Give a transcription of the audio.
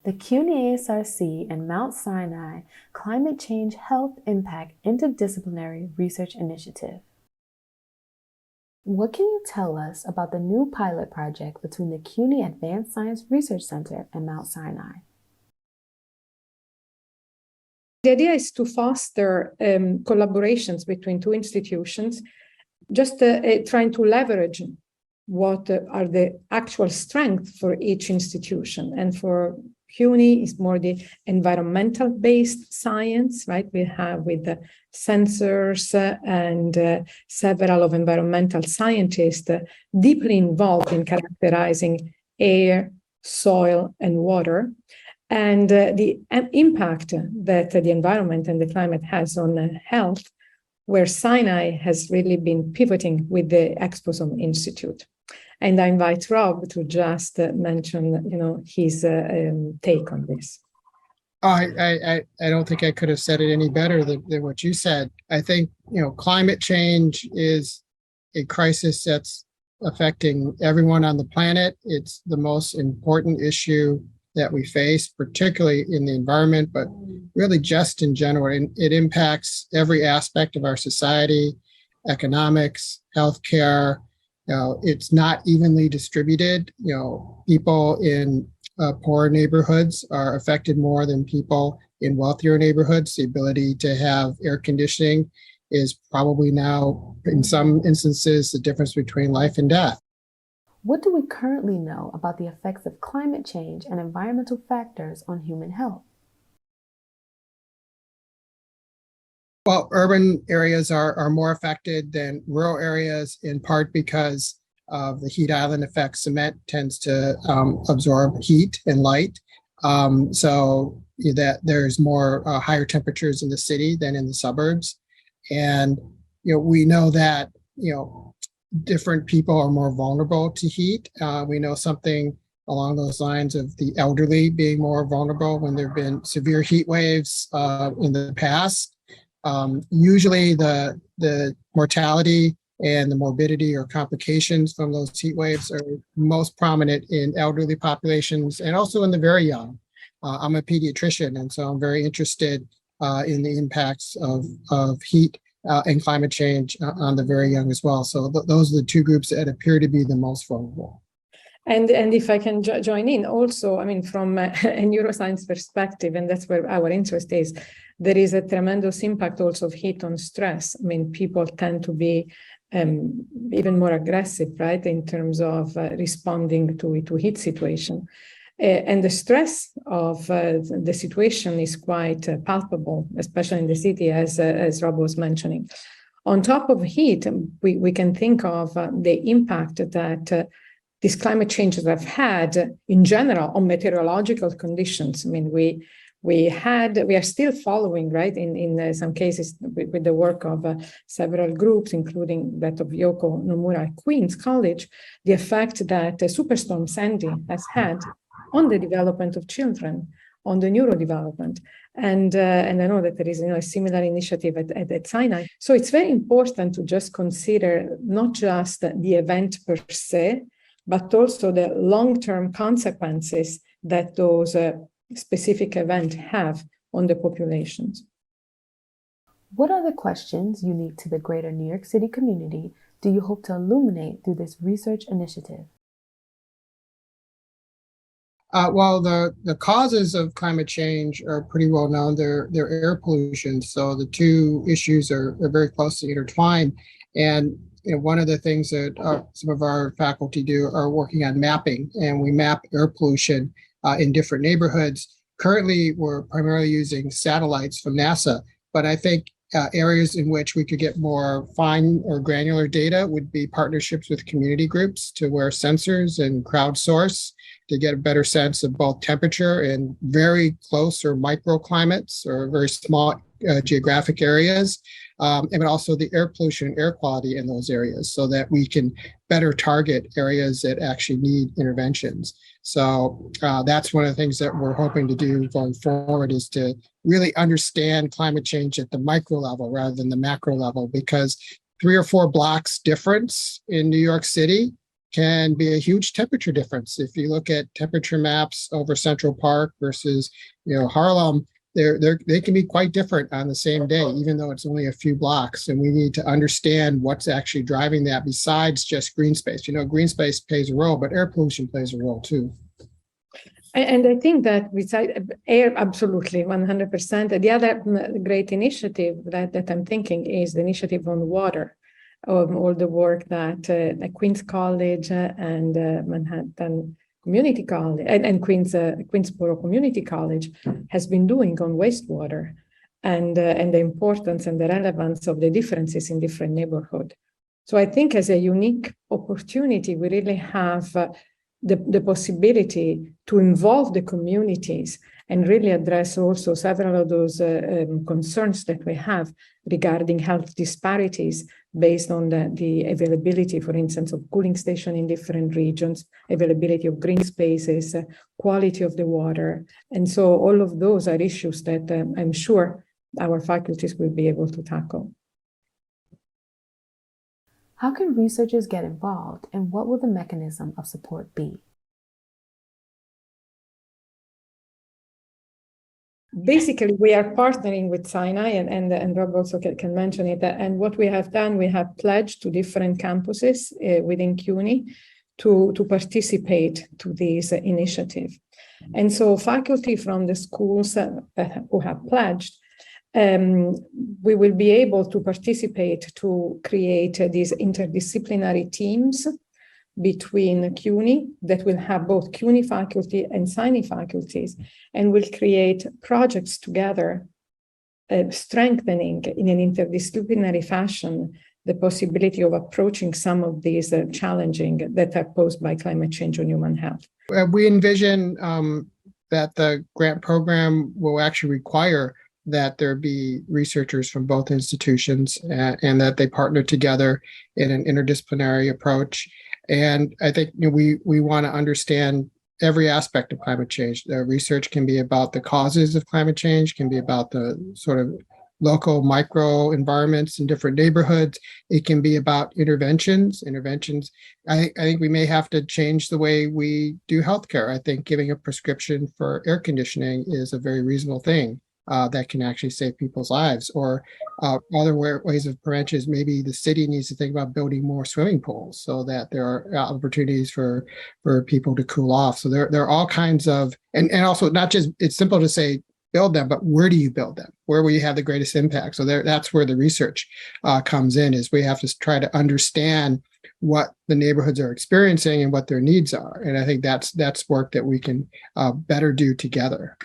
The CUNY ASRC and Mount Sinai Climate Change Health Impact Interdisciplinary Research Initiative. What can you tell us about the new pilot project between the CUNY Advanced Science Research Center and Mount Sinai? The idea is to foster collaborations between two institutions, just trying to leverage what are the actual strengths for each institution. And for CUNY is more the environmental-based science, right? We have with the sensors and several of environmental scientists deeply involved in characterizing air, soil, and water, and the impact that the environment and the climate has on health, where Sinai has really been pivoting with the Exposome Institute. And I invite Rob to just mention, his take on this. I don't think I could have said it any better than what you said. I think, climate change is a crisis that's affecting everyone on the planet. It's the most important issue that we face, particularly in the environment, but really just in general. And it impacts every aspect of our society, economics, healthcare. It's not evenly distributed. People in poor neighborhoods are affected more than people in wealthier neighborhoods. The ability to have air conditioning is probably now, in some instances, the difference between life and death. What do we currently know about the effects of climate change and environmental factors on human health? Well, urban areas are more affected than rural areas, in part because of the heat island effect. Cement tends to absorb heat and light. So that there's more higher temperatures in the city than in the suburbs. And, we know that, different people are more vulnerable to heat. We know something along those lines of the elderly being more vulnerable when there have been severe heat waves in the past. Usually the mortality and the morbidity or complications from those heat waves are most prominent in elderly populations and also in the very young. I'm a pediatrician, and so I'm very interested in the impacts of heat and climate change on the very young as well. So those are the two groups that appear to be the most vulnerable. And if I can join in also, from a neuroscience perspective, and that's where our interest is, there is a tremendous impact also of heat on stress. People tend to be even more aggressive, right, in terms of responding to heat situation. And the stress of the situation is quite palpable, especially in the city, as Rob was mentioning. On top of heat, we can think of the impact that these climate changes have had in general on meteorological conditions. We are still following, right, in some cases with the work of several groups, including that of Yoko Nomura at Queen's College, the effect that Superstorm Sandy has had on the development of children, on the neurodevelopment. And I know that there is a similar initiative at Sinai. So it's very important to just consider not just the event per se, but also the long-term consequences that those specific events have on the populations. What other questions unique to the greater New York City community do you hope to illuminate through this research initiative? Well, the causes of climate change are pretty well known. They're air pollution. So the two issues are very closely intertwined. And one of the things that some of our faculty do are working on mapping, and we map air pollution in different neighborhoods. Currently, we're primarily using satellites from NASA, but I think areas in which we could get more fine or granular data would be partnerships with community groups to wear sensors and crowdsource to get a better sense of both temperature in very close or microclimates or very small geographic areas, and also the air pollution and air quality in those areas so that we can better target areas that actually need interventions. So that's one of the things that we're hoping to do going forward, is to really understand climate change at the micro level rather than the macro level, because 3 or 4 blocks difference in New York City can be a huge temperature difference. If you look at temperature maps over Central Park versus, Harlem, they can be quite different on the same day, even though it's only a few blocks. And we need to understand what's actually driving that besides just green space. Green space plays a role, but air pollution plays a role too. And I think that besides air, absolutely, 100%. The other great initiative that I'm thinking is the initiative on water. All the work that Queens College and Manhattan Community College and Queensboro Community College has been doing on wastewater and the importance and the relevance of the differences in different neighborhoods. So I think as a unique opportunity, we really have the possibility to involve the communities and really address also several of those concerns that we have regarding health disparities based on the availability, for instance, of cooling station in different regions, availability of green spaces, quality of the water. And so all of those are issues that I'm sure our faculties will be able to tackle. How can researchers get involved, and what will the mechanism of support be? Basically, we are partnering with Sinai, and Rob also can mention it. And what we have done, we have pledged to different campuses within CUNY to participate to this initiative. And so faculty from the schools who have pledged, we will be able to participate to create these interdisciplinary teams between CUNY that will have both CUNY faculty and Sinai faculties, and will create projects together, strengthening in an interdisciplinary fashion the possibility of approaching some of these challenging that are posed by climate change on human health. We envision that the grant program will actually require that there be researchers from both institutions and that they partner together in an interdisciplinary approach. And I think we want to understand every aspect of climate change. The research can be about the causes of climate change, can be about the sort of local micro environments in different neighborhoods. It can be about interventions. I think we may have to change the way we do healthcare. I think giving a prescription for air conditioning is a very reasonable thing. That can actually save people's lives, or other ways of prevention. Maybe the city needs to think about building more swimming pools so that there are opportunities for people to cool off. So there are all kinds of, and also not just, it's simple to say build them, but where do you build them? Where will you have the greatest impact? So that's where the research comes in, is we have to try to understand what the neighborhoods are experiencing and what their needs are. And I think that's work that we can better do together.